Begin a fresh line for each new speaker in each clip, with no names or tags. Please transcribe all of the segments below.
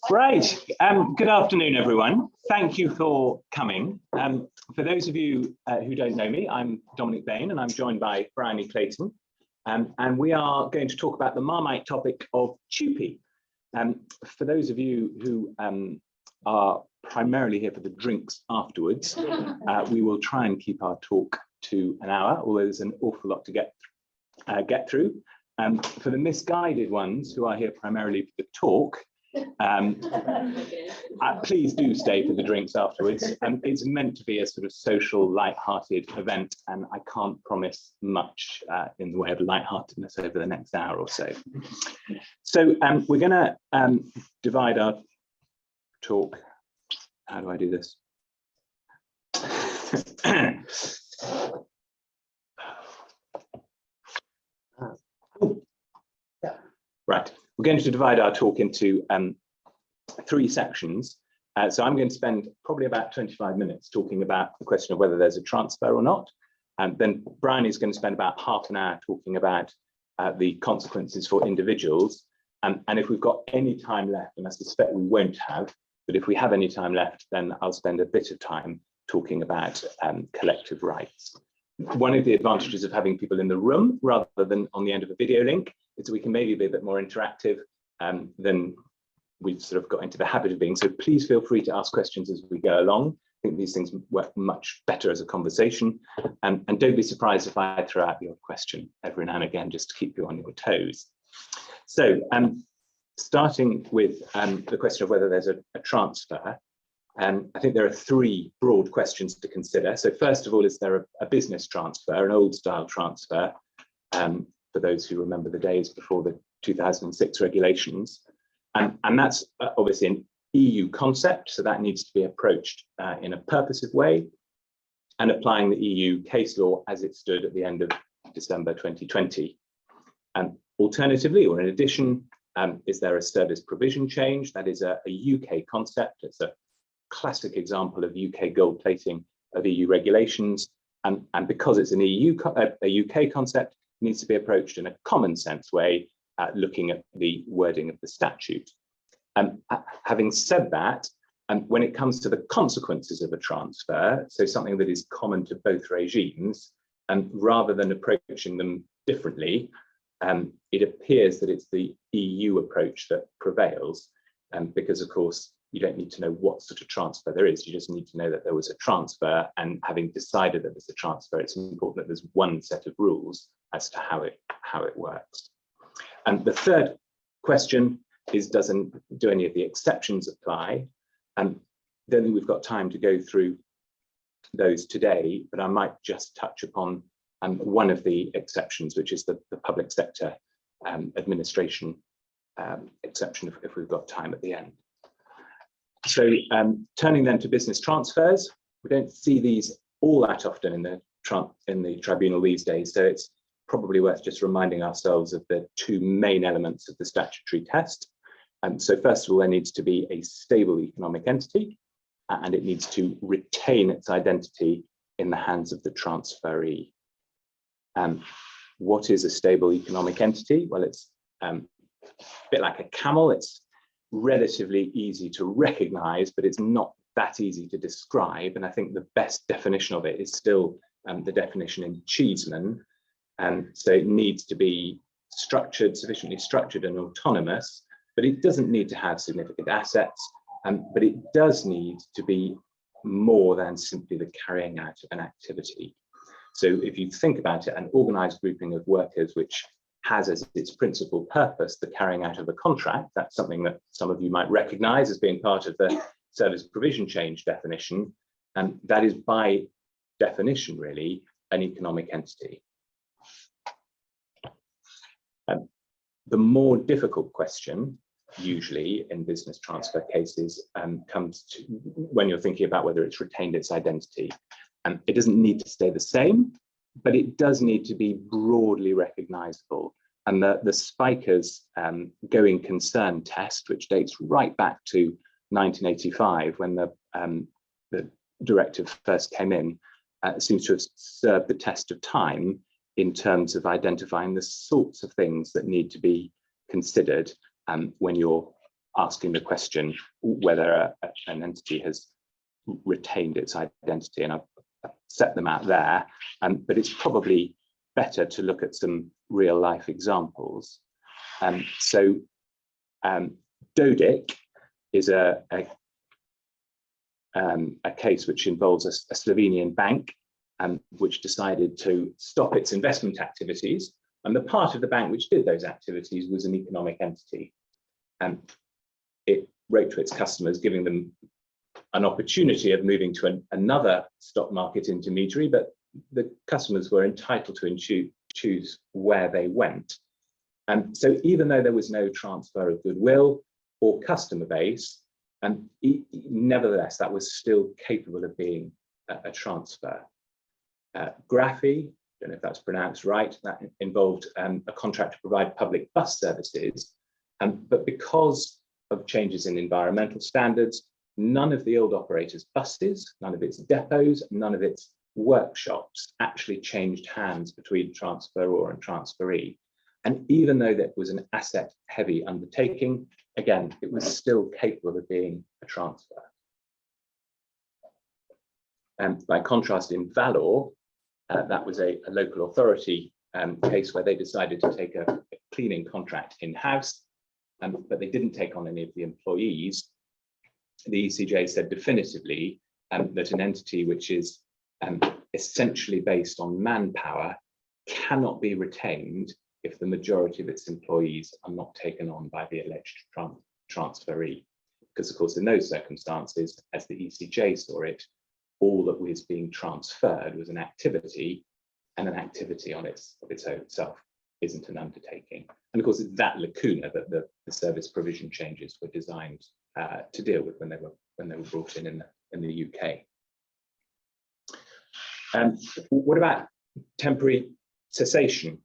Right. Good afternoon, everyone. Thank you for coming. For those of you who don't know me, I'm Dominic Bain, and I'm joined by Bryony Clayton. And we are going to talk about the Marmite topic of Chupi. For those of you who are primarily here for the drinks afterwards, we will try and keep our talk to an hour, although there's an awful lot to get through. For the misguided ones who are here primarily for the talk, please do stay for the drinks afterwards. It's meant to be a sort of social, light-hearted event, and I can't promise much in the way of lightheartedness over the next hour or so. So we're going to divide our talk. How do I do this? Right, we're going to divide our talk into 3 sections. So I'm going to spend probably about 25 minutes talking about the question of whether there's a transfer or not. And then Bryony's going to spend about half an hour talking about the consequences for individuals. And if we've got any time left, and I suspect we won't have, but if we have any time left, then I'll spend a bit of time talking about collective rights. One of the advantages of having people in the room rather than on the end of a video link is that we can maybe be a bit more interactive than we've sort of got into the habit of being. So please feel free to ask questions as we go along. I think these things work much better as a conversation. And don't be surprised if I throw out your question every now and again, just to keep you on your toes. So starting with the question of whether there's a transfer, I think there are 3 broad questions to consider. So first of all, is there a business transfer, an old style transfer, for those who remember the days before the 2006 regulations? And that's obviously an EU concept, so that needs to be approached in a purposive way and applying the EU case law as it stood at the end of December 2020. Alternatively, or in addition, is there a service provision change? That is a UK concept. It's a classic example of UK gold plating of EU regulations, and because it's a UK concept, it needs to be approached in a common sense way, looking at the wording of the statute. Having said that, when it comes to the consequences of a transfer, so something that is common to both regimes, and rather than approaching them differently, it appears that it's the EU approach that prevails, because of course you don't need to know what sort of transfer there is, you just need to know that there was a transfer, and having decided that there's a transfer, it's important that there's one set of rules as to how it works. And the third question is, do any of the exceptions apply? And I don't think we've got time to go through those today, but I might just touch upon one of the exceptions, which is the public sector administration exception, if we've got time at the end. So turning then to business transfers, we don't see these all that often in the tribunal these days, so it's probably worth just reminding ourselves of the 2 main elements of the statutory test. So first of all, there needs to be a stable economic entity, and it needs to retain its identity in the hands of the transferee. What is a stable economic entity? Well, it's a bit like a camel. It's relatively easy to recognize, but it's not that easy to describe. And I think the best definition of it is still the definition in Cheeseman. So it needs to be sufficiently structured and autonomous, but it doesn't need to have significant assets, but it does need to be more than simply the carrying out of an activity. So if you think about it, an organized grouping of workers which has as its principal purpose the carrying out of a contract, that's something that some of you might recognize as being part of the service provision change definition, and that is by definition really an economic entity. The more difficult question, usually in business transfer cases, comes to when you're thinking about whether it's retained its identity. It doesn't need to stay the same, but it does need to be broadly recognizable. And the Spikers going concern test, which dates right back to 1985 when the directive first came in, seems to have served the test of time in terms of identifying the sorts of things that need to be considered when you're asking the question whether an entity has retained its identity, and I've set them out there, but it's probably better to look at some real life examples. Dodic is a case which involves a Slovenian bank, which decided to stop its investment activities, and the part of the bank which did those activities was an economic entity. It wrote to its customers, giving them an opportunity of moving to another stock market intermediary, but the customers were entitled to choose where they went. And so even though there was no transfer of goodwill or customer base, nevertheless, that was still capable of being a transfer. Graphy, I don't know if that's pronounced right, that involved a contract to provide public bus services, but because of changes in environmental standards, none of the old operator's buses, none of its depots, none of its workshops actually changed hands between transferor and transferee. And even though that was an asset-heavy undertaking, again, it was still capable of being a transfer. By contrast, in Valor, that was a local authority case where they decided to take a cleaning contract in-house, but they didn't take on any of the employees. The ECJ said definitively that an entity which is essentially based on manpower cannot be retained if the majority of its employees are not taken on by the alleged transferee. Because of course, in those circumstances, as the ECJ saw it, all that was being transferred was an activity, and an activity on its own itself isn't an undertaking. And of course, it's that lacuna that the service provision changes were designed to deal with when they were brought in the UK. What about temporary cessation?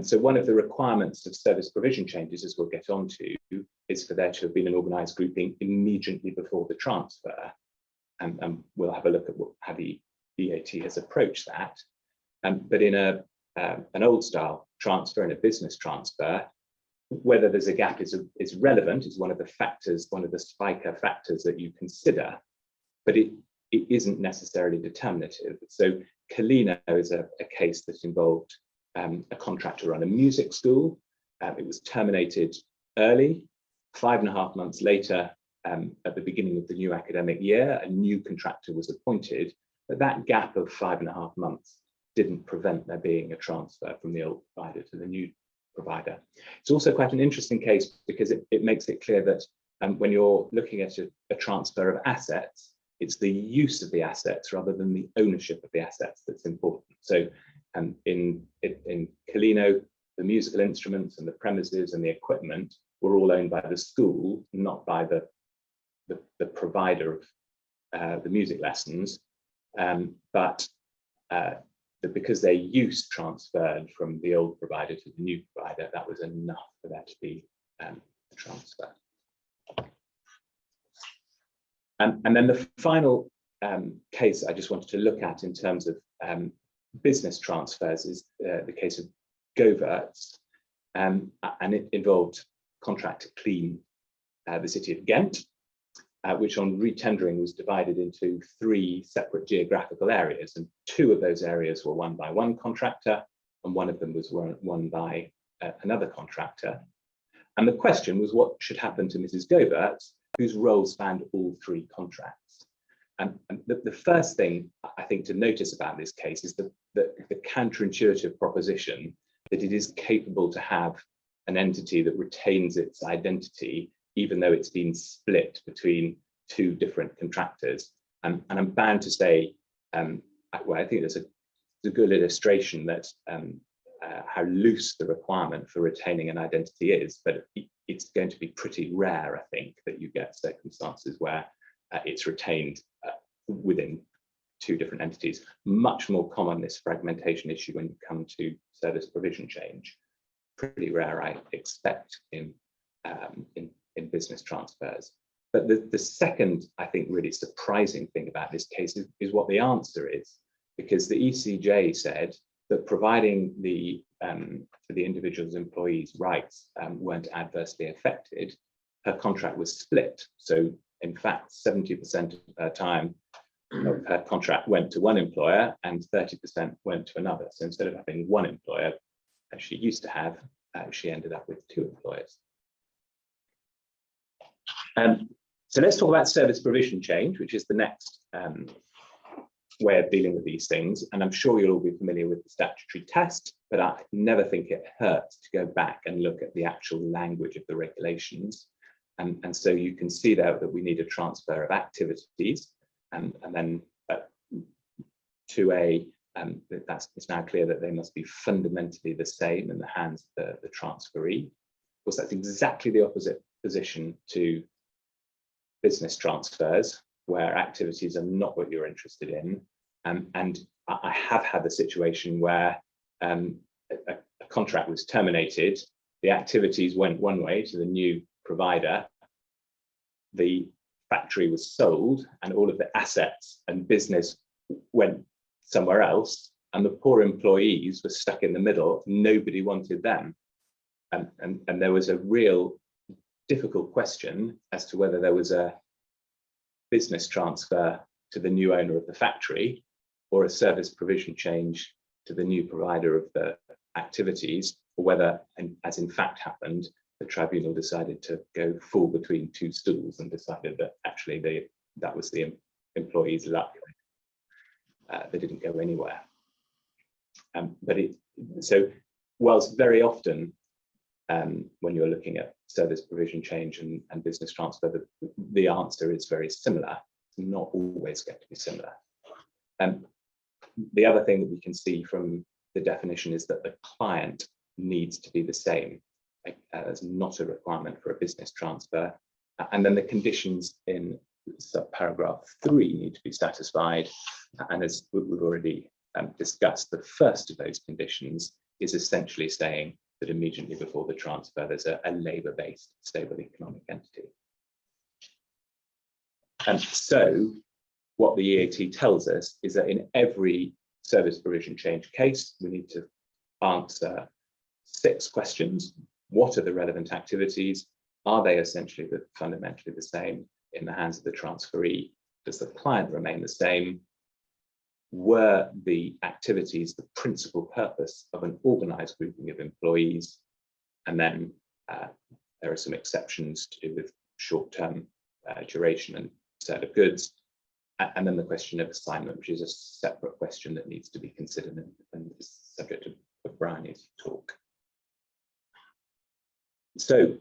So one of the requirements of service provision changes, as we'll get on to, is for there to have been an organised grouping immediately before the transfer. And we'll have a look at how the EAT has approached that. But in an old style transfer and a business transfer, whether there's a gap is relevant, is one of the factors, one of the spiker factors that you consider, but it isn't necessarily determinative. So Kalina is a case that involved a contract to run a music school. It was terminated early. 5.5 months later, at the beginning of the new academic year, a new contractor was appointed, but that gap of 5.5 months didn't prevent there being a transfer from the old provider to the new provider. It's also quite an interesting case because it makes it clear that when you're looking at a transfer of assets, it's the use of the assets rather than the ownership of the assets that's important. So in Kalino, the musical instruments and the premises and the equipment were all owned by the school, not by the provider of the music lessons, but because their use transferred from the old provider to the new provider, that was enough for that to be a transfer. And then the final case I just wanted to look at in terms of business transfers is the case of Goverts, and it involved contract to clean the city of Ghent, which on retendering was divided into 3 separate geographical areas, and 2 of those areas were won by one contractor and one of them was won by another contractor. And the question was what should happen to Mrs. Goverts, whose role spanned all 3 contracts. And the first thing I think to notice about this case is the counterintuitive proposition that it is capable to have an entity that retains its identity even though it's been split between 2 different contractors. And I'm bound to say, well, I think there's a good illustration that how loose the requirement for retaining an identity is, but it's going to be pretty rare, I think, that you get circumstances where it's retained within 2 different entities. Much more common, this fragmentation issue, when you come to service provision change. Pretty rare, I expect, in business transfers. But the second, I think, really surprising thing about this case is what the answer is, because the ECJ said that providing the individual's employees' rights weren't adversely affected, her contract was split. So in fact, 70% of her time of her contract went to one employer and 30% went to another. So instead of having one employer, as she used to have, she ended up with two employers. So let's talk about service provision change, which is the next way of dealing with these things. And I'm sure you'll all be familiar with the statutory test, but I never think it hurts to go back and look at the actual language of the regulations. And so you can see there that we need a transfer of activities, and then to it's now clear that they must be fundamentally the same in the hands of the transferee. Of course, that's exactly the opposite position to business transfers, where activities are not what you're interested in. And I have had the situation where a contract was terminated, the activities went one way to the new provider, the factory was sold, and all of the assets and business went somewhere else, and the poor employees were stuck in the middle. Nobody wanted them. And there was a real difficult question as to whether there was a business transfer to the new owner of the factory or a service provision change to the new provider of the activities, or whether, and as in fact happened, the tribunal decided to go fall between two stools and decided that actually that was the employee's luck. They didn't go anywhere. So whilst very often when you're looking at service provision change and business transfer, the answer is very similar. It's not always going to be similar. The other thing that we can see from the definition is that the client needs to be the same. As not a requirement for a business transfer. And then the conditions in subparagraph 3 need to be satisfied. And as we've already discussed, the first of those conditions is essentially saying that immediately before the transfer, there's a labour-based stable economic entity. And so what the EAT tells us is that in every service provision change case, we need to answer 6 questions. What are the relevant activities? Are they essentially fundamentally the same in the hands of the transferee? Does the client remain the same? Were the activities the principal purpose of an organised grouping of employees? And then there are some exceptions to do with short-term duration and sale of goods. And then the question of assignment, which is a separate question that needs to be considered and is subject of Bryony's talk. So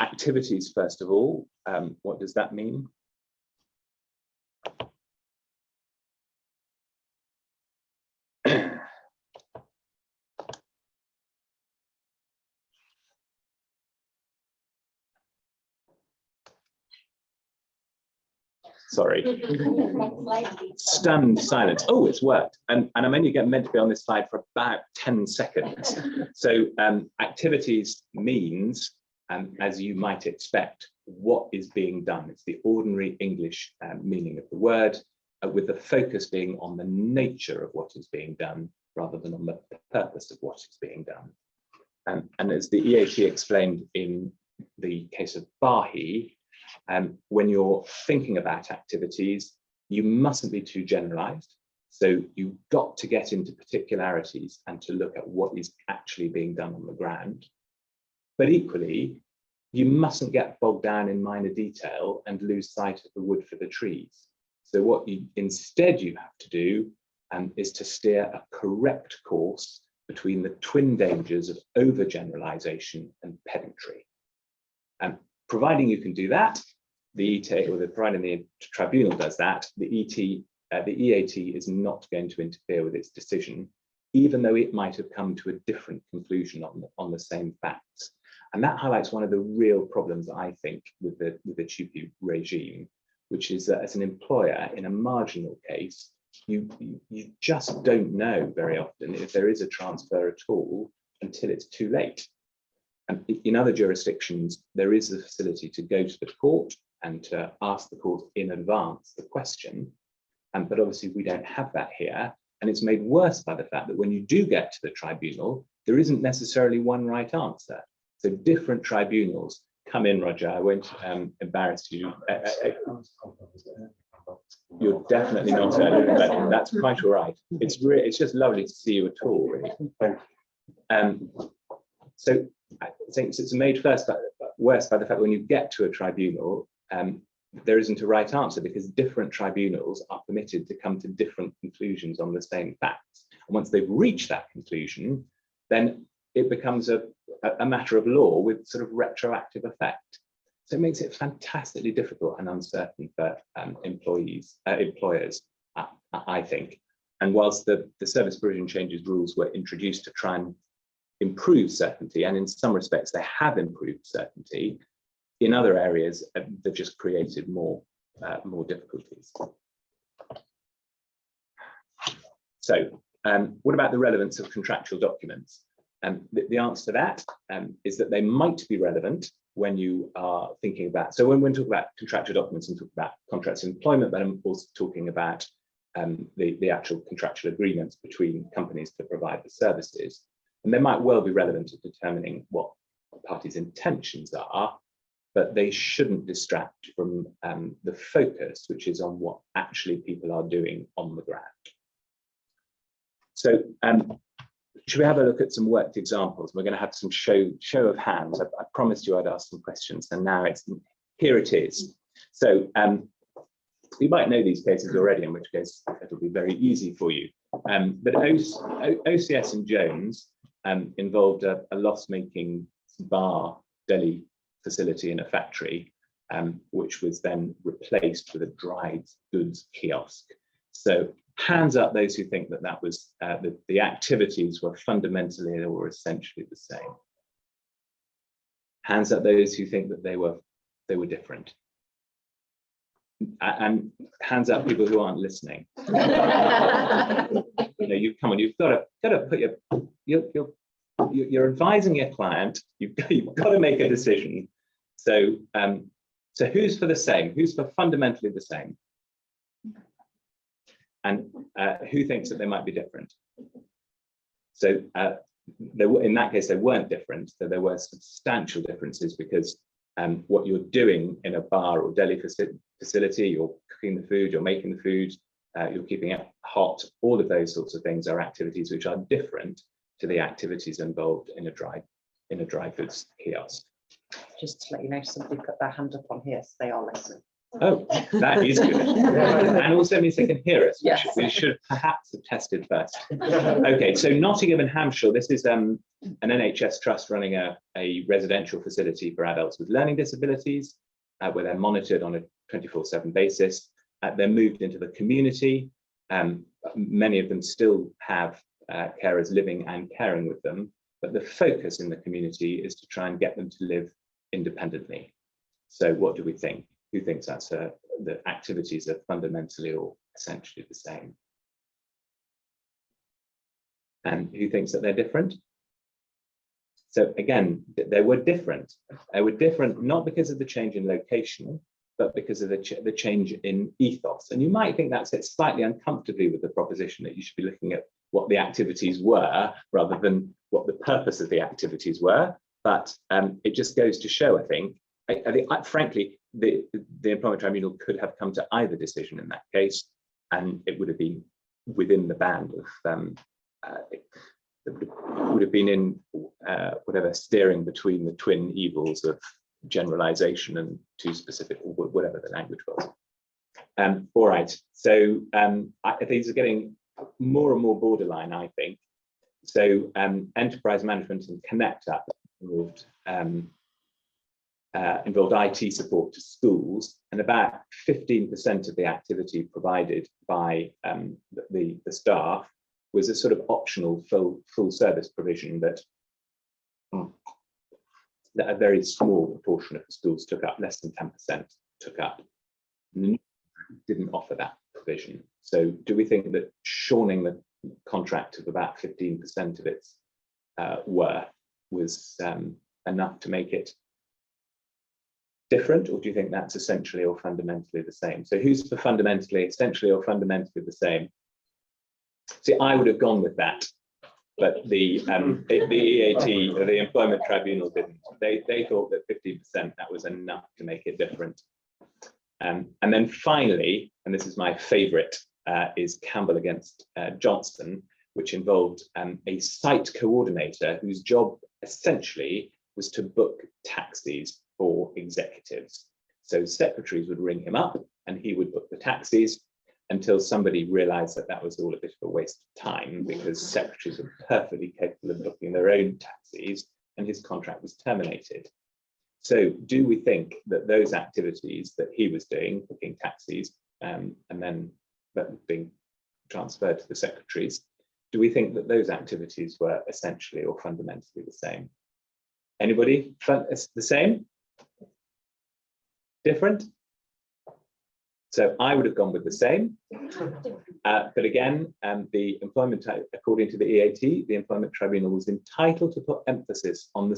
activities, first of all, what does that mean? Sorry. Stunned silence. Oh, it's worked. And I'm only meant to be on this slide for about 10 seconds. So activities means, as you might expect, what is being done. It's the ordinary English meaning of the word, with the focus being on the nature of what is being done rather than on the purpose of what is being done. And as the EAT explained in the case of Bahi, when you're thinking about activities, you mustn't be too generalized. So you've got to get into particularities and to look at what is actually being done on the ground. But equally, you mustn't get bogged down in minor detail and lose sight of the wood for the trees. So what you instead you have to do is to steer a correct course between the twin dangers of overgeneralization and pedantry. And providing you can do that, the ET, or providing the tribunal does that, the EAT is not going to interfere with its decision, even though it might have come to a different conclusion on the same facts. And that highlights one of the real problems, I think, with the TUPE regime, which is that as an employer in a marginal case, you just don't know very often if there is a transfer at all until it's too late. And in other jurisdictions, there is the facility to go to the court and to ask the court in advance the question. But obviously we don't have that here. And it's made worse by the fact that when you do get to the tribunal, there isn't necessarily one right answer. So different tribunals come in, Roger. I won't embarrass you. You're definitely not early, but that's quite all right. It's just lovely to see you at all, really. So I think it's made worse by the fact that when you get to a tribunal, there isn't a right answer, because different tribunals are permitted to come to different conclusions on the same facts. And once they've reached that conclusion, then it becomes a matter of law with sort of retroactive effect. So it makes it fantastically difficult and uncertain for employers, I think. And whilst the service provision changes rules were introduced to try and improve certainty, and in some respects they have improved certainty, in other areas they've just created more difficulties. So what about the relevance of contractual documents? The answer to that is that they might be relevant when you are thinking about, so when we talk about contractual documents and talk about contracts of employment, but I'm also talking about the actual contractual agreements between companies to provide the services. And they might well be relevant at determining what parties' intentions are, but they shouldn't distract from the focus, which is on what actually people are doing on the ground. So should we have a look at some worked examples? We're going to have some show of hands. I promised you I'd ask some questions, and now here it is. So you might know these cases already, in which case it'll be very easy for you. But OCS and Jones involved a loss-making bar deli facility in a factory, which was then replaced with a dried goods kiosk. So hands up those who think that that was the activities were fundamentally or essentially the same. Hands up those who think that they were different. And hands up people who aren't listening. You know, you've got to put you're advising your client. You've got to make a decision. So so who's for the same? Who's for fundamentally the same? And who thinks that they might be different? So in that case, they weren't different. So there were substantial differences, because what you're doing in a bar or deli facility, you're cooking the food, you're making the food, you're keeping it hot. All of those sorts of things are activities which are different to the activities involved in a dry goods kiosk.
Just to let you know, somebody put their hand up on here, so they are listening.
Oh, that is good. And also means they can hear us, which
Yes.
we should perhaps have tested first. Okay, so Nottingham and Hampshire, this is an NHS trust running a residential facility for adults with learning disabilities, where they're monitored on a 24/7 basis. They're moved into the community. Many of them still have carers living and caring with them, but the focus in the community is to try and get them to live independently. So what do we think? Who thinks that's the activities are fundamentally or essentially the same? And who thinks that they're different? So again, they were different. They were different not because of the change in location, but because of the change in ethos. And you might think that sits slightly uncomfortably with the proposition that you should be looking at what the activities were rather than what the purpose of the activities were. But it just goes to show, I think, frankly, the Employment Tribunal could have come to either decision in that case, and it would have been within the band of it would have been in whatever, steering between the twin evils of generalization and too specific, or whatever the language was. All right, so these are getting more and more borderline, I think. So enterprise management and Connect Up involved IT support to schools, and about 15% of the activity provided by the staff was a sort of optional full service provision that a very small proportion of the schools took up, less than 10% took up. Didn't offer that provision. So do we think that shortening the contract of about 15% of its worth was enough to make it different, or do you think that's essentially or fundamentally the same? So who's for fundamentally, essentially or fundamentally the same? See, I would have gone with that. but the EAT, the Employment Tribunal, didn't. They thought that 15%, that was enough to make it different. And then finally, and this is my favourite, is Campbell against Johnson, which involved a site coordinator whose job essentially was to book taxis for executives. So secretaries would ring him up and he would book the taxis, until somebody realized that that was all a bit of a waste of time, because secretaries are perfectly capable of booking their own taxis, and his contract was terminated. So do we think that those activities that he was doing, booking taxis, and then being transferred to the secretaries, do we think that those activities were essentially or fundamentally the same? Anybody? The same? Different? So I would have gone with the same. But again, the employment, according to the EAT, the Employment Tribunal was entitled to put emphasis on the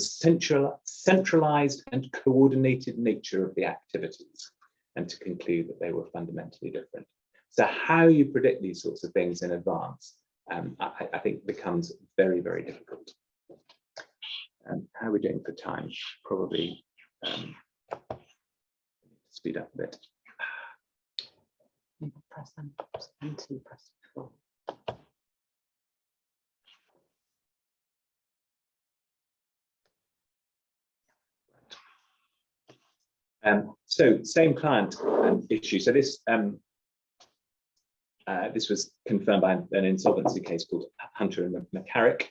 centralized and coordinated nature of the activities, and to conclude that they were fundamentally different. So how you predict these sorts of things in advance, I think becomes very, very difficult. How are we doing for time? Probably speed up a bit.
Press them until you press before.
So same client issue. So this this was confirmed by an insolvency case called Hunter and McCarrick,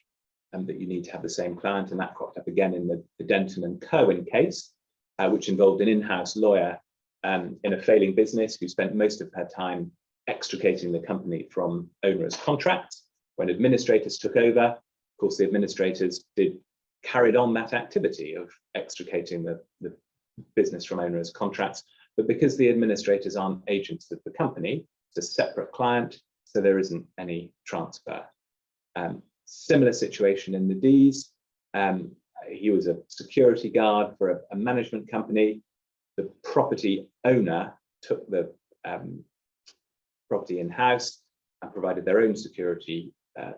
that you need to have the same client, and that cropped up again in the Denton and Cohen case, which involved an in-house lawyer in a failing business who spent most of her time extricating the company from onerous contracts. When administrators took over, of course, the administrators carried on that activity of extricating the business from onerous contracts, but because the administrators aren't agents of the company, it's a separate client, so there isn't any transfer. Similar situation in the D's. He was a security guard for a management company. The property owner took the property in-house and provided their own security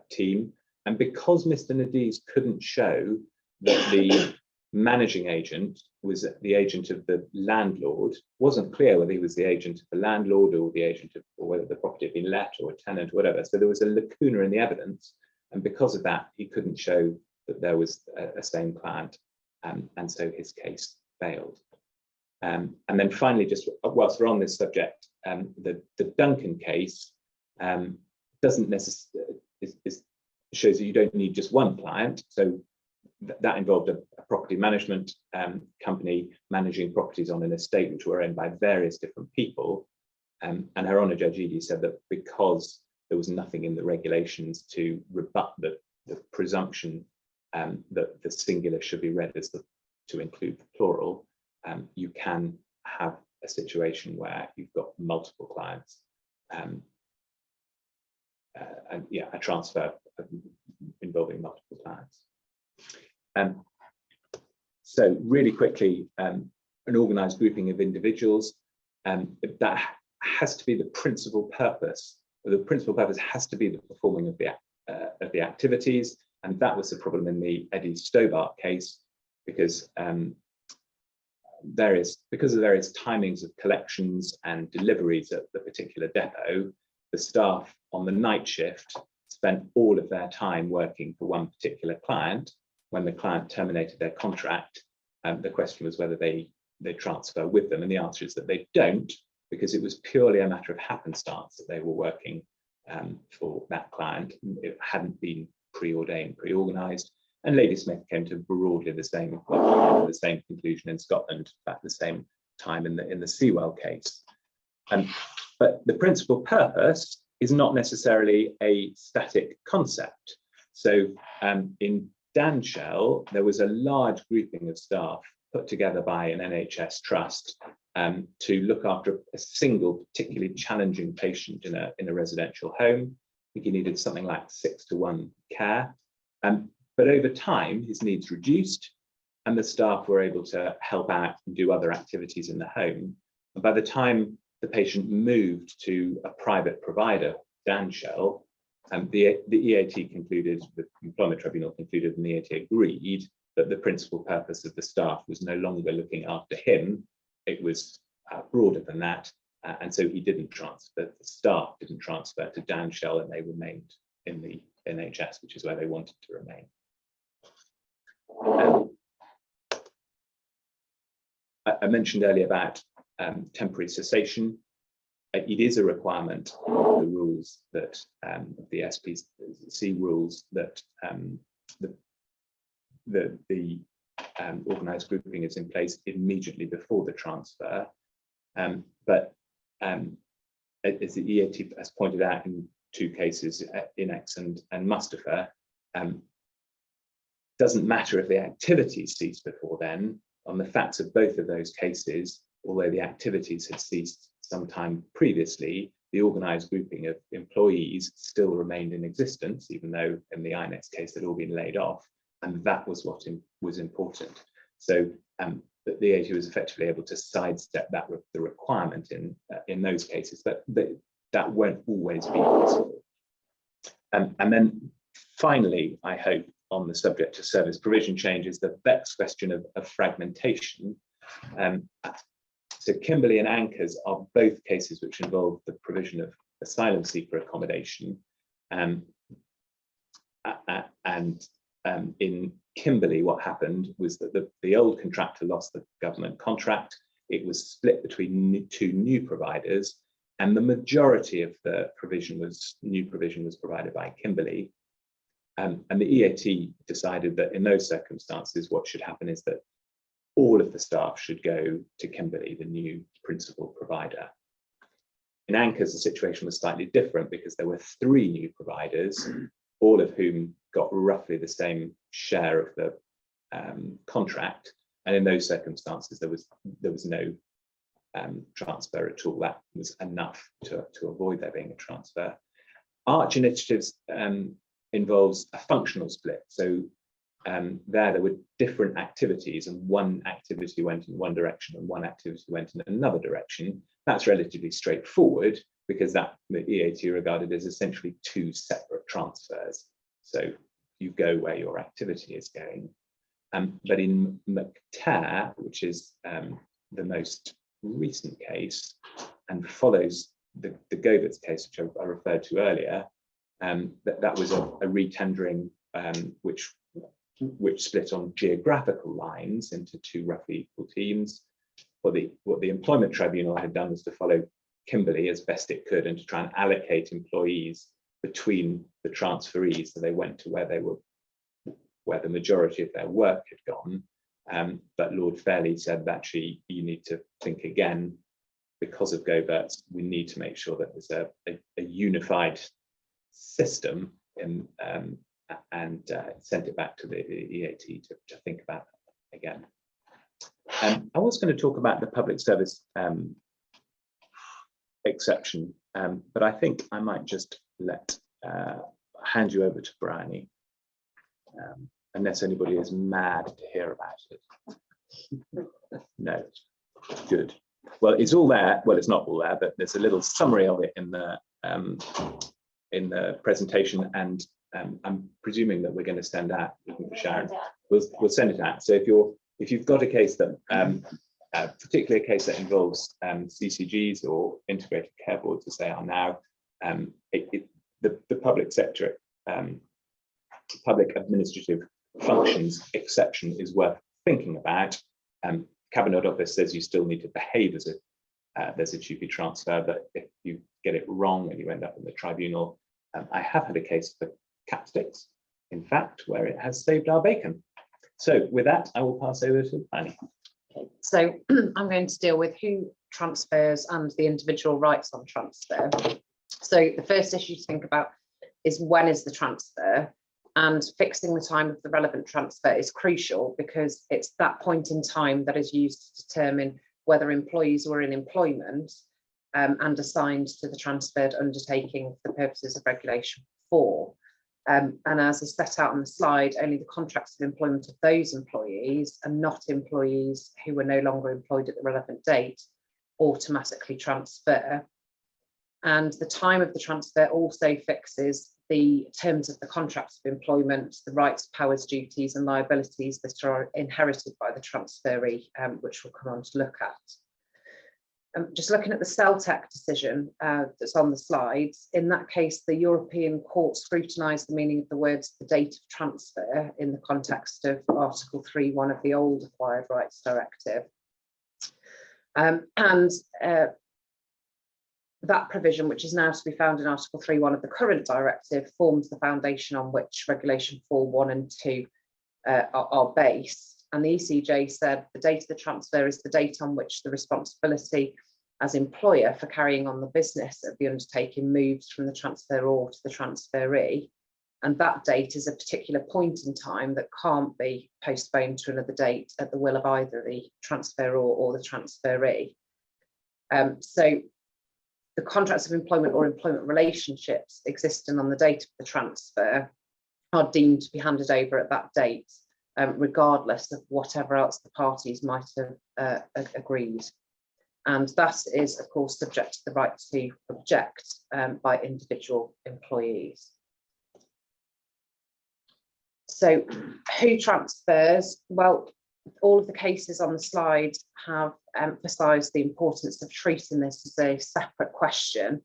team. And because Mr. Nadiz couldn't show that the managing agent was the agent of the landlord, wasn't clear whether he was the agent of the landlord or the agent of, or whether the property had been let or a tenant or whatever. So there was a lacuna in the evidence. And because of that, he couldn't show that there was a same client. And so his case failed. And then finally, just whilst we're on this subject, the Duncan case doesn't necessarily, shows that you don't need just one client. So that involved a property management company managing properties on an estate which were owned by various different people. And Her Honour Judge Eadie said that because there was nothing in the regulations to rebut the presumption that the singular should be read as to include the plural, you can have a situation where you've got multiple clients and yeah, a transfer involving multiple clients. So really quickly, an organised grouping of individuals, that has to be the principal purpose. The principal purpose has to be the performing of the activities, and that was the problem in the Eddie Stobart case, because because of various timings of collections and deliveries at the particular depot, the staff on the night shift spent all of their time working for one particular client. When the client terminated their contract, the question was whether they transfer with them, and the answer is that they don't, because it was purely a matter of happenstance that they were working for that client. It hadn't been preordained, pre-organised, and Ladysmith came to broadly the same conclusion in Scotland at the same time in the Sewell case. But the principal purpose is not necessarily a static concept. So in Danshell, there was a large grouping of staff put together by an NHS trust to look after a single particularly challenging patient in a residential home. I think he needed something like 6-to-1 care. But over time, his needs reduced and the staff were able to help out and do other activities in the home. And by the time the patient moved to a private provider, Danshell, The EAT concluded, the Employment Tribunal concluded, and the EAT agreed that the principal purpose of the staff was no longer looking after him. It was broader than that. And so he didn't transfer, the staff didn't transfer to Danshell, and they remained in the NHS, which is where they wanted to remain. I mentioned earlier about temporary cessation. It is a requirement of the rules that the SPC rules that the organised grouping is in place immediately before the transfer. But as the EAT has pointed out in 2 cases, Inex and Mustafa, doesn't matter if the activities cease before then. On the facts of both of those cases, although the activities had ceased sometime previously, the organised grouping of employees still remained in existence, even though in the Inex case they'd all been laid off, and that was what was important. So that the EAT was effectively able to sidestep that with the requirement in those cases, but that won't always be possible. And then finally, I hope, on the subject of service provision changes, the vexed question of fragmentation. So Kimberley and Anchors are both cases which involve the provision of asylum seeker accommodation. In Kimberley, what happened was that the old contractor lost the government contract. It was split between 2 new providers, and the majority of the new provision was provided by Kimberley. And the EAT decided that in those circumstances, what should happen is that all of the staff should go to Kimberley, the new principal provider. In Anchors, the situation was slightly different because there were 3 new providers, all of whom got roughly the same share of the contract. And in those circumstances, there was no transfer at all. That was enough to avoid there being a transfer. Arch Initiatives involves a functional split. So there were different activities, and one activity went in one direction and one activity went in another direction. That's relatively straightforward because the EAT regarded as essentially 2 separate transfers. So you go where your activity is going. But in McTare, which is the most recent case and follows the Govitz case, which I referred to earlier, that was a retendering which split on geographical lines into 2 roughly equal teams. What the Employment Tribunal had done was to follow Kimberley as best it could and to try and allocate employees between the transferees, so they went to where the majority of their work had gone. But Lord Fairley said that actually you need to think again, because of Govitz, we need to make sure that there's a unified system and sent it back to the EAT to think about that again. I was going to talk about the public service exception, but I think I might just hand you over to Bryony, unless anybody is mad to hear about it. No, good. Well, it's all there. Well, it's not all there, but there's a little summary of it in the presentation, and I'm presuming that we're going to send out, looking for Sharon, we'll send it out. So if you've got a case that, particularly a case that involves CCGs or integrated care boards, as they are now, the public sector, public administrative functions exception is worth thinking about. Cabinet Office says you still need to behave as if there's a duty transfer, but if you get it wrong and you end up in the tribunal, I have had a case for Capsticks, in fact, where it has saved our bacon. So with that, I will pass over to Annie.
Okay. So I'm going to deal with who transfers and the individual rights on transfer. So the first issue to think about is when is the transfer, and fixing the time of the relevant transfer is crucial because it's that point in time that is used to determine whether employees were in employment and assigned to the transferred undertaking for the purposes of Regulation 4. And as is set out on the slide, only the contracts of employment of those employees and not employees who were no longer employed at the relevant date automatically transfer. And the time of the transfer also fixes the terms of the contracts of employment, the rights, powers, duties and liabilities that are inherited by the transferee, which we'll come on to look at. Just looking at the Celtec decision that's on the slides, in that case, the European Court scrutinised the meaning of the words "the date of transfer" in the context of Article 3.1 of the old Acquired Rights Directive. That provision, which is now to be found in Article 3.1 of the current directive, forms the foundation on which Regulation 4.1 and 2 are based. And the ECJ said the date of the transfer is the date on which the responsibility as employer for carrying on the business of the undertaking moves from the transferor to the transferee. And that date is a particular point in time that can't be postponed to another date at the will of either the transferor or the transferee. So the contracts of employment or employment relationships existing on the date of the transfer are deemed to be handed over at that date, regardless of whatever else the parties might have agreed. And that is, of course, subject to the right to object by individual employees. So who transfers? Well, all of the cases on the slide have emphasised the importance of treating this as a separate question,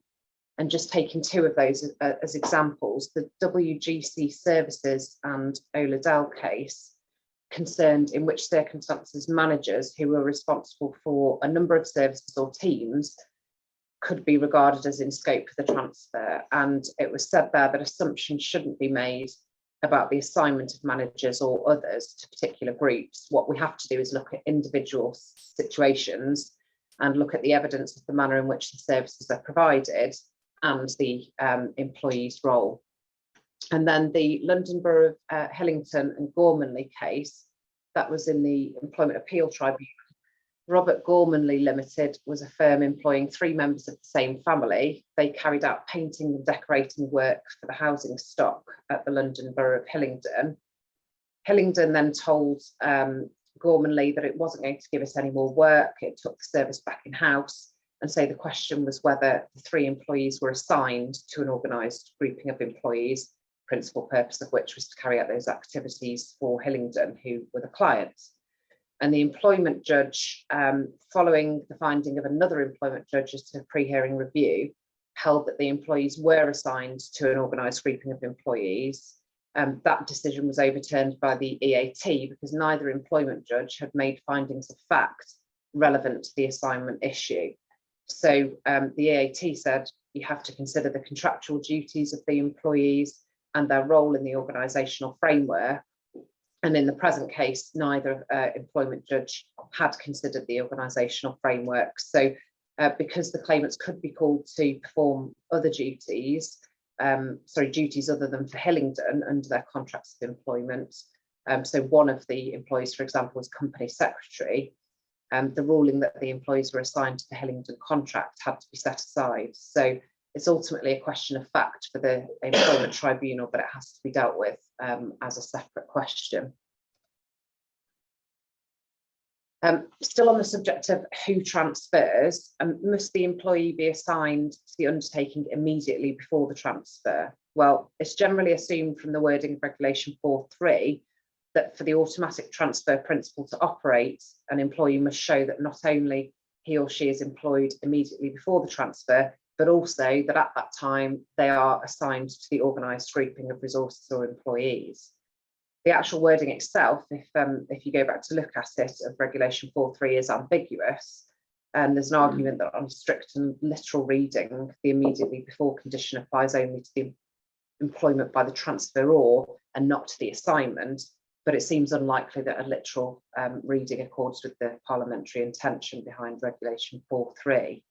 and just taking two of those as examples. The WGC Services and Oladell case concerned in which circumstances managers who were responsible for a number of services or teams could be regarded as in scope for the transfer. And it was said there that assumptions shouldn't be made about the assignment of managers or others to particular groups. What we have to do is look at individual situations and look at the evidence of the manner in which the services are provided and the employee's role. And then the London Borough of Hillingdon and Gormanley case, that was in the Employment Appeal Tribunal. Robert Gormanley Limited was a firm employing 3 members of the same family. They carried out painting and decorating work for the housing stock at the London Borough of Hillingdon. Hillingdon then told Gormanley that it wasn't going to give it any more work. It took the service back in-house. And so the question was whether the 3 employees were assigned to an organised grouping of employees, principal purpose of which was to carry out those activities for Hillingdon, who were the clients. And the employment judge, following the finding of another employment judge as to pre-hearing review, held that the employees were assigned to an organised grouping of employees. That decision was overturned by the EAT because neither employment judge had made findings of fact relevant to the assignment issue. So the EAT said you have to consider the contractual duties of the employees and their role in the organisational framework. And in the present case, neither employment judge had considered the organisational framework. So because the claimants could be called to perform other duties, duties other than for Hillingdon under their contracts of employment. So one of the employees, for example, was company secretary. The ruling that the employees were assigned to the Hillingdon contract had to be set aside. So it's ultimately a question of fact for the employment tribunal, but it has to be dealt with as a separate question. Still on the subject of who transfers, must the employee be assigned to the undertaking immediately before the transfer? Well, it's generally assumed from the wording of Regulation 4.3 that for the automatic transfer principle to operate, an employee must show that not only he or she is employed immediately before the transfer, but also that at that time they are assigned to the organised grouping of resources or employees. The actual wording itself, if you go back to look at it, of Regulation 4.3 is ambiguous. And there's an argument that on strict and literal reading, the immediately before condition applies only to the employment by the transferor and not to the assignment. But it seems unlikely that a literal reading accords with the parliamentary intention behind Regulation 4.3.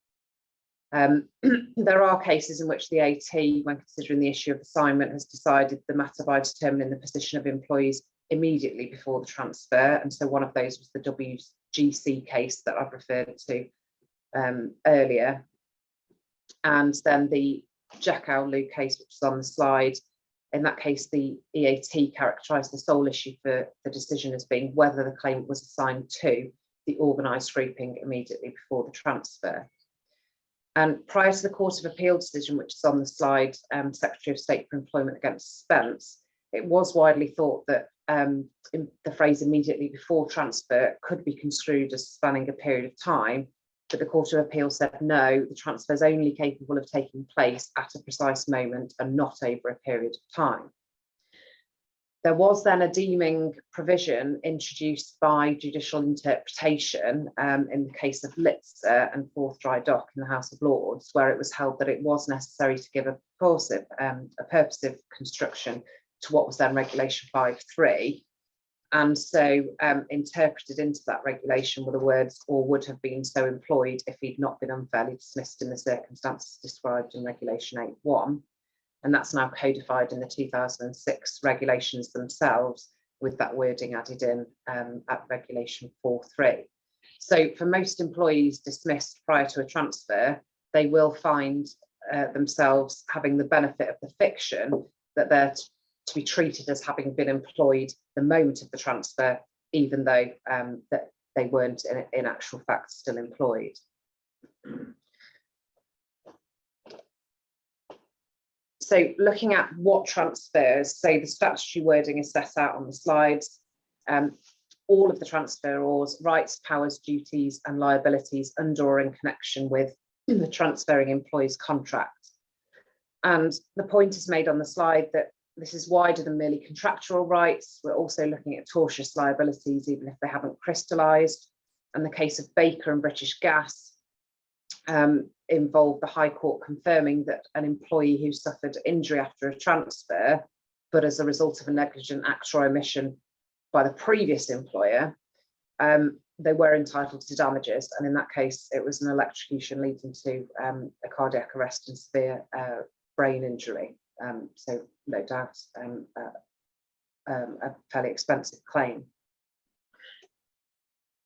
There are cases in which the AT, when considering the issue of assignment, has decided the matter by determining the position of employees immediately before the transfer. And so one of those was the WGC case that I've referred to earlier. And then the Jekyll case, which is on the slide. In that case, the EAT characterised the sole issue for the decision as being whether the claimant was assigned to the organised grouping immediately before the transfer. And prior to the Court of Appeal decision, which is on the slide, Secretary of State for Employment against Suspense, it was widely thought that the phrase immediately before transfer could be construed as spanning a period of time, but the Court of Appeal said no, the transfer is only capable of taking place at a precise moment and not over a period of time. There was then a deeming provision introduced by judicial interpretation in the case of Litzer and Forth Dry Dock in the House of Lords, where it was held that it was necessary to give a purposive construction to what was then Regulation 5.3. And so interpreted into that regulation were the words, or would have been so employed if he'd not been unfairly dismissed in the circumstances described in Regulation 8.1. And that's now codified in the 2006 regulations themselves, with that wording added in at Regulation 4.3. So for most employees dismissed prior to a transfer, they will find themselves having the benefit of the fiction that they're to be treated as having been employed the moment of the transfer, even though that they weren't in actual fact still employed. So looking at what transfers, so the statutory wording is set out on the slides. All of the transferors' rights, powers, duties and liabilities under or in connection with the transferring employee's contract. And the point is made on the slide that this is wider than merely contractual rights. We're also looking at tortious liabilities, even if they haven't crystallised. And the case of Baker and British Gas involved the High Court confirming that an employee who suffered injury after a transfer, but as a result of a negligent act or omission by the previous employer, they were entitled to damages. And in that case, it was an electrocution leading to a cardiac arrest and severe brain injury. So no doubt a fairly expensive claim.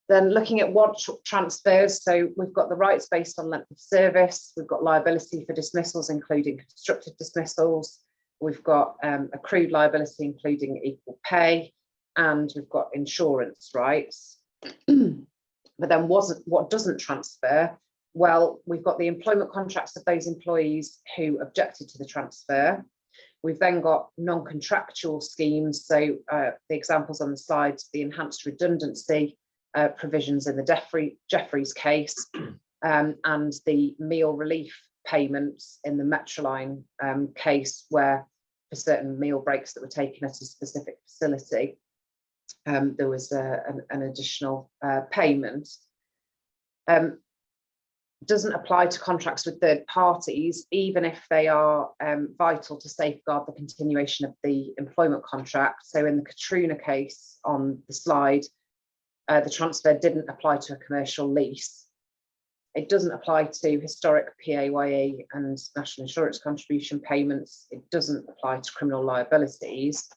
Then looking at what transfers, so we've got the rights based on length of service, we've got liability for dismissals, including constructive dismissals, we've got accrued liability, including equal pay, and we've got insurance rights. But then what doesn't transfer? Well, we've got the employment contracts of those employees who objected to the transfer. We've then got non-contractual schemes, so the examples on the slides, the enhanced redundancy provisions in the Jeffreys case, and the meal relief payments in the Metroline case, where for certain meal breaks that were taken at a specific facility, there was an additional payment. Doesn't apply to contracts with third parties, even if they are vital to safeguard the continuation of the employment contract. So in the Katrina case on the slide, the transfer didn't apply to a commercial lease. It doesn't apply to historic PAYE and national insurance contribution payments. It doesn't apply to criminal liabilities.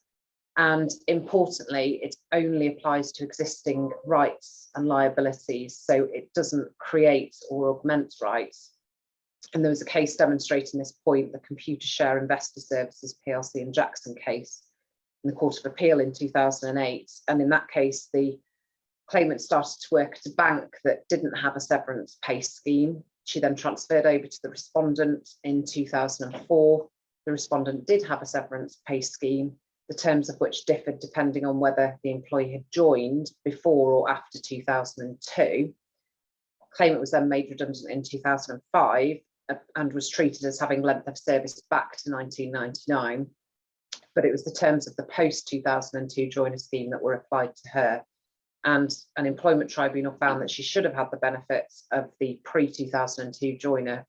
And importantly, it only applies to existing rights and liabilities. So it doesn't create or augment rights. And there was a case demonstrating this point, the Computer Share Investor Services PLC and Jackson case in the Court of Appeal in 2008. And in that case, the claimant started to work at a bank that didn't have a severance pay scheme. She then transferred over to the respondent in 2004. The respondent did have a severance pay scheme, the terms of which differed depending on whether the employee had joined before or after 2002. Claimant was then made redundant in 2005 and was treated as having length of service back to 1999. But it was the terms of the post-2002 joiner scheme that were applied to her. And an employment tribunal found that she should have had the benefits of the pre-2002 joiner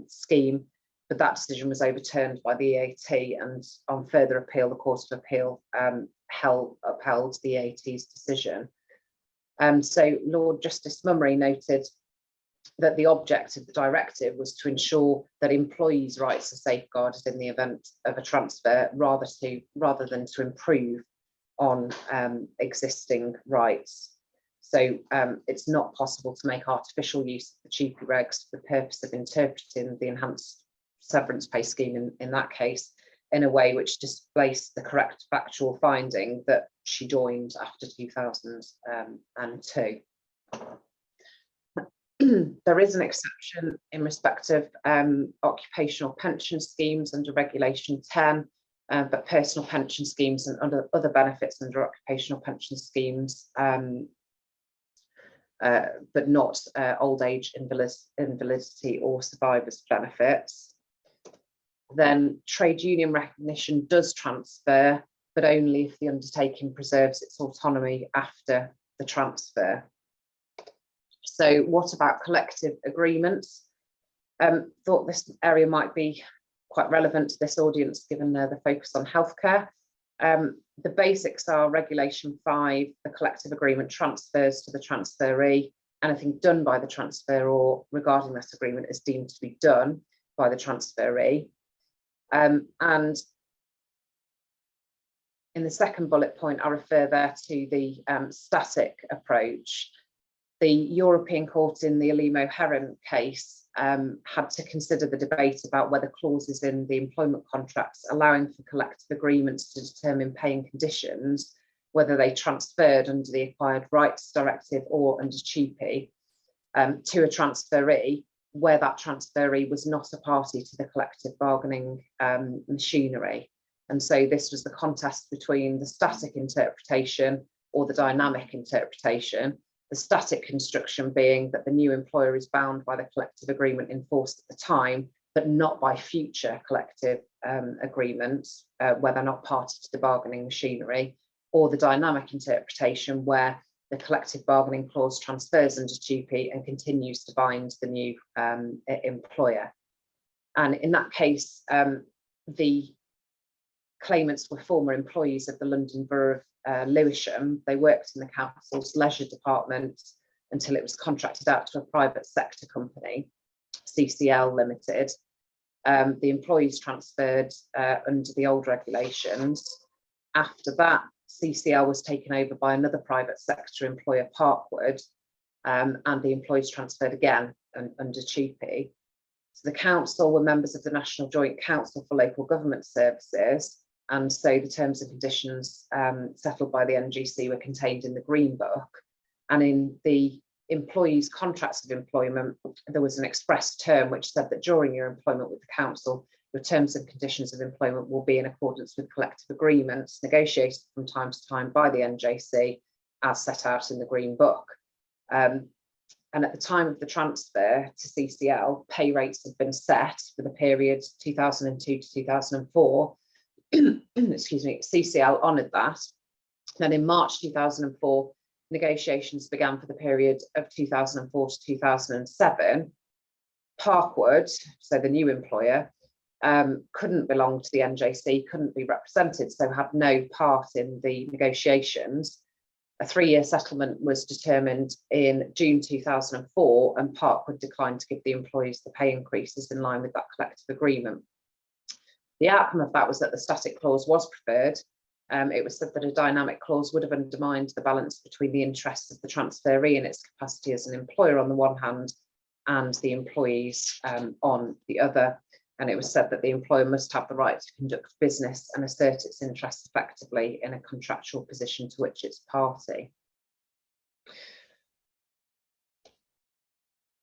scheme, but that decision was overturned by the EAT, and on further appeal, the Court of Appeal upheld the EAT's decision. So Lord Justice Mummery noted that the object of the directive was to ensure that employees' rights are safeguarded in the event of a transfer, rather than to improve on existing rights. So it's not possible to make artificial use of the cheapy regs for the purpose of interpreting the enhanced severance pay scheme in that case in a way which displaced the correct factual finding that she joined after 2002. there is an exception in respect of occupational pension schemes under Regulation 10, but personal pension schemes and other benefits under occupational pension schemes, but not old age invalidity or survivors benefits. Then trade union recognition does transfer, but only if the undertaking preserves its autonomy after the transfer. So what about collective agreements? Thought this area might be quite relevant to this audience, given the focus on healthcare. The basics are Regulation 5, the collective agreement transfers to the transferee. Anything done by the transferor regarding that agreement is deemed to be done by the transferee. And in the second bullet point, I refer there to the static approach. The European Court in the Alimo Heron case had to consider the debate about whether clauses in the employment contracts allowing for collective agreements to determine pay and conditions, whether they transferred under the Acquired Rights Directive or under TUPE to a transferee, where that transferee was not a party to the collective bargaining machinery. And so this was the contest between the static interpretation or the dynamic interpretation. The static construction being that the new employer is bound by the collective agreement in force at the time, but not by future collective agreements, where they're not party to the bargaining machinery, or the dynamic interpretation where the collective bargaining clause transfers under TUPE and continues to bind the new employer. And in that case, the claimants were former employees of the London Borough of Lewisham. They worked in the council's leisure department until it was contracted out to a private sector company, CCL Limited. The employees transferred under the old regulations. After that, CCL was taken over by another private sector employer, Parkwood, and the employees transferred again under TUPE. So the council were members of the National Joint Council for Local Government Services, and so the terms and conditions settled by the NGC were contained in the Green Book. And in the employees' contracts of employment, there was an express term which said that during your employment with the council, your terms and conditions of employment will be in accordance with collective agreements negotiated from time to time by the NJC as set out in the Green Book. And at the time of the transfer to CCL, pay rates had been set for the period 2002 to 2004. Excuse me, CCL honoured that. Then in March 2004, negotiations began for the period of 2004 to 2007. Parkwood, so the new employer, couldn't belong to the NJC, couldn't be represented, so had no part in the negotiations. A 3-year settlement was determined in June 2004, and Parkwood declined to give the employees the pay increases in line with that collective agreement. The outcome of that was that the static clause was preferred. It was said that a dynamic clause would have undermined the balance between the interests of the transferee in its capacity as an employer on the one hand and the employees on the other. And it was said that the employer must have the right to conduct business and assert its interests effectively in a contractual position to which it's party.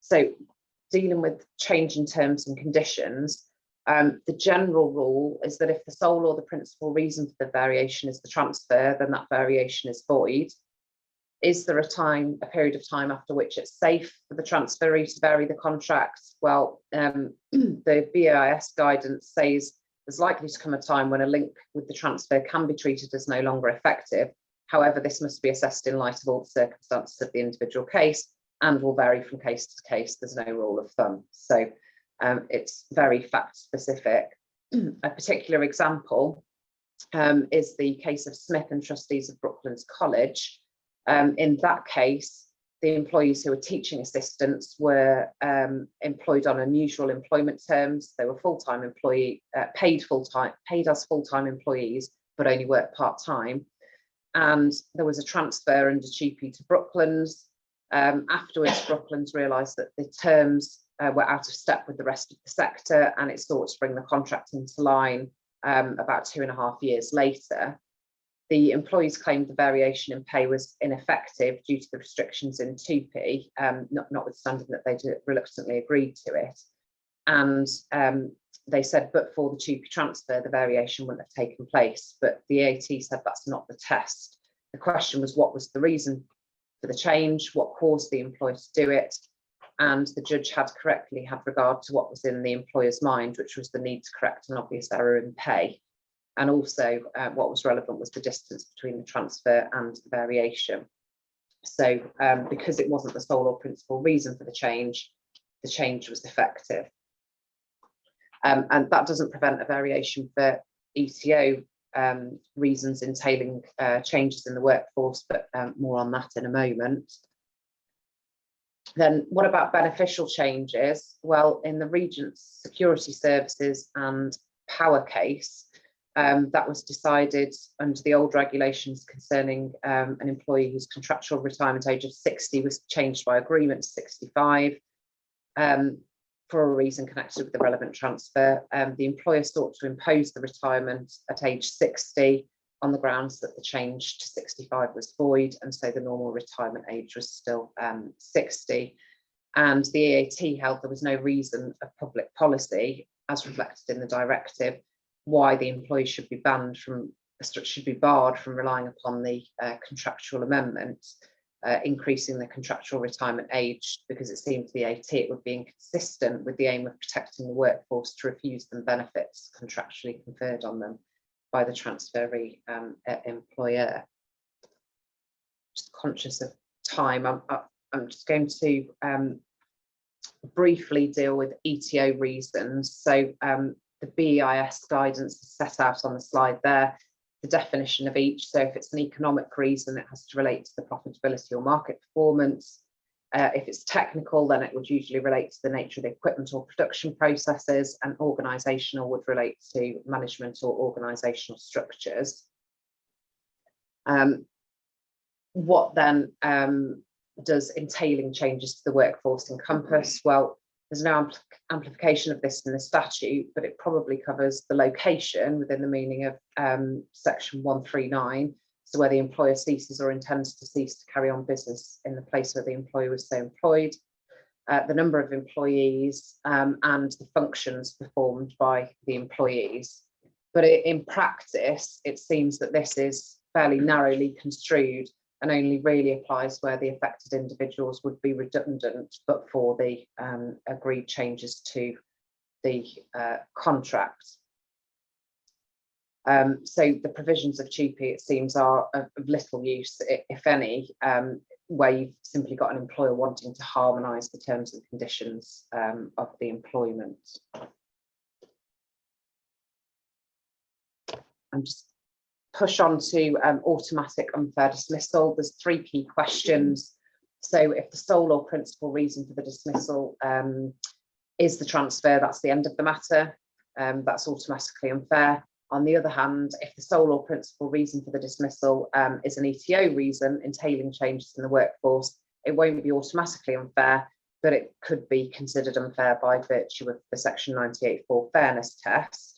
So dealing with change in terms and conditions, the general rule is that if the sole or the principal reason for the variation is the transfer, then that variation is void. Is there a period of time after which it's safe for the transferee to vary the contract? Well, the BIS guidance says there's likely to come a time when a link with the transfer can be treated as no longer effective. However, this must be assessed in light of all the circumstances of the individual case and will vary from case to case. There's no rule of thumb. So it's very fact specific. A particular example is the case of Smith and trustees of Brooklands College. In that case, the employees who were teaching assistants were employed on unusual employment terms. They were full-time employee, paid as full-time employees, but only worked part-time. And there was a transfer under TUPE to Brooklands. Afterwards, Brooklands realised that the terms were out of step with the rest of the sector, and it sought to bring the contract into line about 2.5 years later. The employees claimed the variation in pay was ineffective due to the restrictions in 2P, notwithstanding that they reluctantly agreed to it. And they said, but for the 2P transfer, the variation wouldn't have taken place. But the AAT said that's not the test. The question was, what was the reason for the change? What caused the employer to do it? And the judge had correctly had regard to what was in the employer's mind, which was the need to correct an obvious error in pay. And also what was relevant was the distance between the transfer and the variation. So because it wasn't the sole or principal reason for the change was effective. And that doesn't prevent a variation for ETO reasons entailing changes in the workforce, but more on that in a moment. Then what about beneficial changes? Well, in the Regent's Security Services and Power case, that was decided under the old regulations concerning an employee whose contractual retirement age of 60 was changed by agreement to 65 for a reason connected with the relevant transfer. The employer sought to impose the retirement at age 60 on the grounds that the change to 65 was void, and so the normal retirement age was still 60. And the EAT held there was no reason of public policy, as reflected in the directive, why the employee should be barred from relying upon the contractual amendment, increasing the contractual retirement age, because it seemed to the AT it would be inconsistent with the aim of protecting the workforce to refuse them benefits contractually conferred on them by the transferee employer. Just conscious of time, I'm just going to briefly deal with ETO reasons. So the BEIS guidance is set out on the slide there, the definition of each. So if it's an economic reason, it has to relate to the profitability or market performance. If it's technical, then it would usually relate to the nature of the equipment or production processes, and organisational would relate to management or organisational structures. What then does entailing changes to the workforce encompass? Well, there's no amplification of this in the statute, but it probably covers the location within the meaning of section 139. So where the employer ceases or intends to cease to carry on business in the place where the employee was so employed, the number of employees and the functions performed by the employees. But in practice, it seems that this is fairly narrowly construed and only really applies where the affected individuals would be redundant, but for the agreed changes to the contract. So the provisions of 2P, it seems, are of little use, if any, where you've simply got an employer wanting to harmonise the terms and conditions of the employment. I'm just push on to automatic unfair dismissal. There's 3 key questions. So if the sole or principal reason for the dismissal is the transfer, that's the end of the matter. That's automatically unfair. On the other hand, if the sole or principal reason for the dismissal is an ETO reason entailing changes in the workforce, it won't be automatically unfair, but it could be considered unfair by virtue of the section 98.4 fairness test.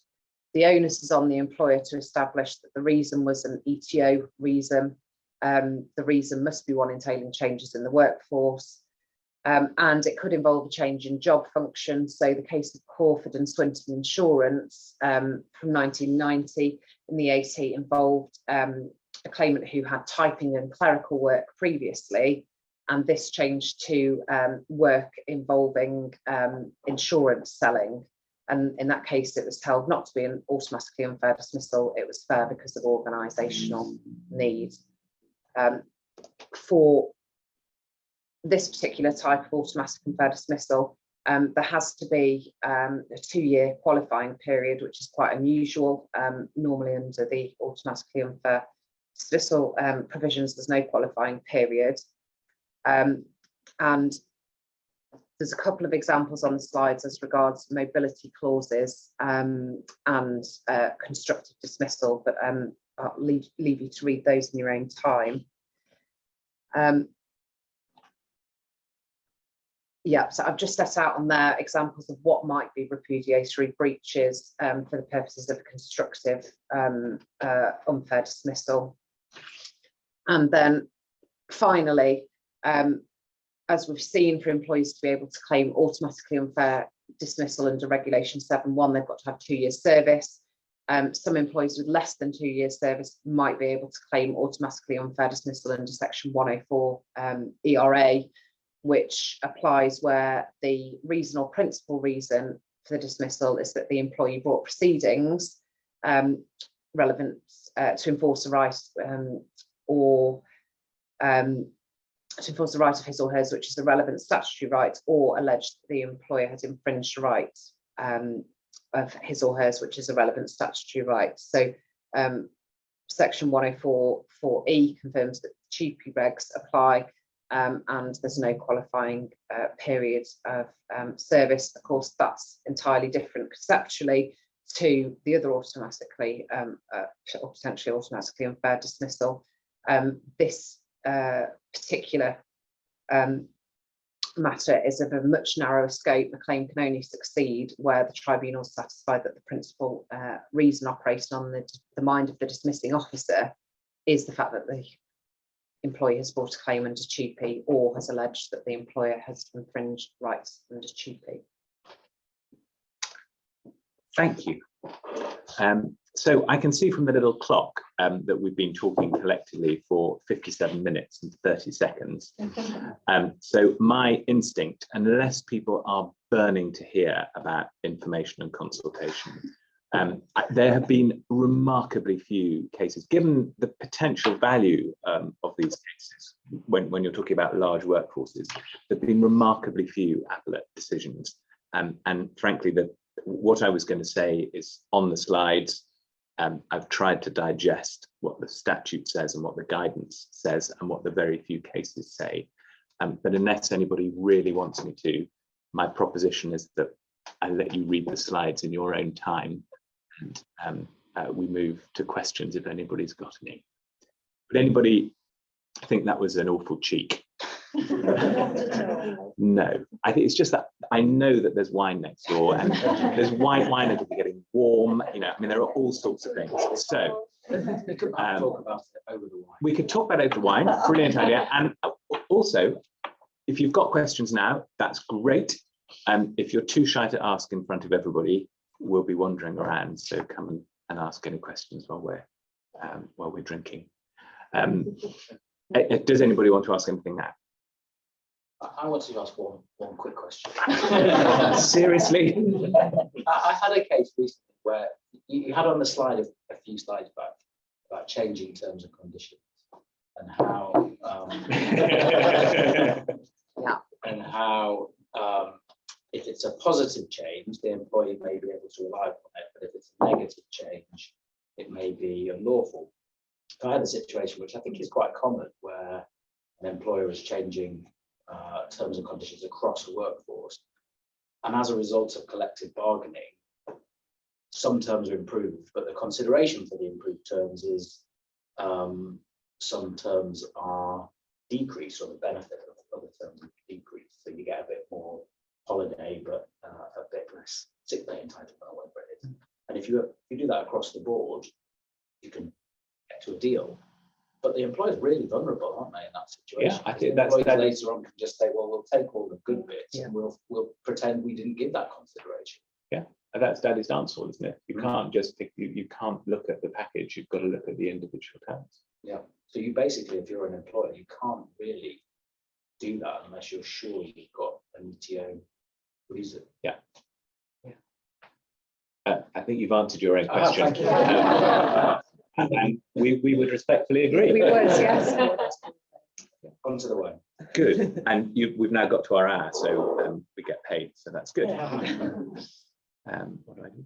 The onus is on the employer to establish that the reason was an ETO reason. The reason must be one entailing changes in the workforce. And it could involve a change in job function. So the case of Crawford and Swinton Insurance from 1990 in the AT involved a claimant who had typing and clerical work previously, and this changed to work involving insurance selling. And in that case, it was held not to be an automatically unfair dismissal. It was fair because of organisational need. For this particular type of automatic unfair dismissal, there has to be a 2-year qualifying period, which is quite unusual. Normally under the automatically unfair dismissal provisions, there's no qualifying period. And there's a couple of examples on the slides as regards mobility clauses and constructive dismissal, but I'll leave you to read those in your own time. Yeah, so I've just set out on there examples of what might be repudiatory breaches for the purposes of constructive unfair dismissal. And then finally, as we've seen, for employees to be able to claim automatically unfair dismissal under Regulation 7.1, they've got to have 2 years service. Some employees with less than 2 years service might be able to claim automatically unfair dismissal under Section 104 ERA, which applies where the reason or principal reason for the dismissal is that the employee brought proceedings relevant to enforce a right or to enforce the right of his or hers, which is the relevant statutory right, or alleged that the employer has infringed a right of his or hers, which is a relevant statutory right. So Section 104.4e confirms that cheapy regs apply, and there's no qualifying period of service. Of course, that's entirely different conceptually to the other automatically or potentially automatically unfair dismissal. This particular matter is of a much narrower scope. The claim can only succeed where the tribunal is satisfied that the principal reason operating on the mind of the dismissing officer is the fact that the employee has brought a claim under cheapy or has alleged that the employer has infringed rights under cheapy.
Thank you. So I can see from the little clock that we've been talking collectively for 57 minutes and 30 seconds. So my instinct, unless people are burning to hear about information and consultation, there have been remarkably few cases, given the potential value of these cases, when you're talking about large workforces, there have been remarkably few appellate decisions. And frankly, what I was going to say is on the slides. I've tried to digest what the statute says and what the guidance says and what the very few cases say. But unless anybody really wants me to, my proposition is that I let you read the slides in your own time, and we move to questions if anybody's got any. Would anybody think that was an awful cheek? No, I think it's just that I know that there's wine next door and there's wine that'll be getting warm, you know, I mean, there are all sorts of things. So
we could talk about it over the wine.
We could talk about it over the wine, brilliant idea. And also, if you've got questions now, that's great. If you're too shy to ask in front of everybody, we'll be wandering around. So come and ask any questions while we're drinking. Does anybody want to ask anything now?
I want to ask one quick question.
Seriously?
I had a case recently where you had on the slide a few slides back about changing terms and conditions and how and how if it's a positive change, the employee may be able to rely upon it, but if it's a negative change, it may be unlawful. So I had a situation which I think is quite common where an employer is changing terms and conditions across the workforce, and as a result of collective bargaining, some terms are improved, but the consideration for the improved terms is some terms are decreased, or the benefit of other terms are decreased, so you get a bit more holiday but a bit less sick pay entitlement or whatever it is. And if you do that across the board, you can get to a deal. But the employer's really vulnerable, aren't they, in that situation?
Yeah, I think that's
later on can just say, well, we'll take all the good bits,
Yeah.
and we'll pretend we didn't give that consideration.
Yeah, and that's Daddy's dance hall, isn't it? You can't just pick, you can't look at the package, you've got to look at the individual terms.
Yeah. So you basically, if you're an employer, you can't really do that unless you're sure you've got an ETO reason.
Yeah. I think you've answered your own question.
Thank you.
And we would respectfully agree.
We would, yes.
On to the wine.
Good. And we've now got to our hour, so we get paid, so that's good. What do I do?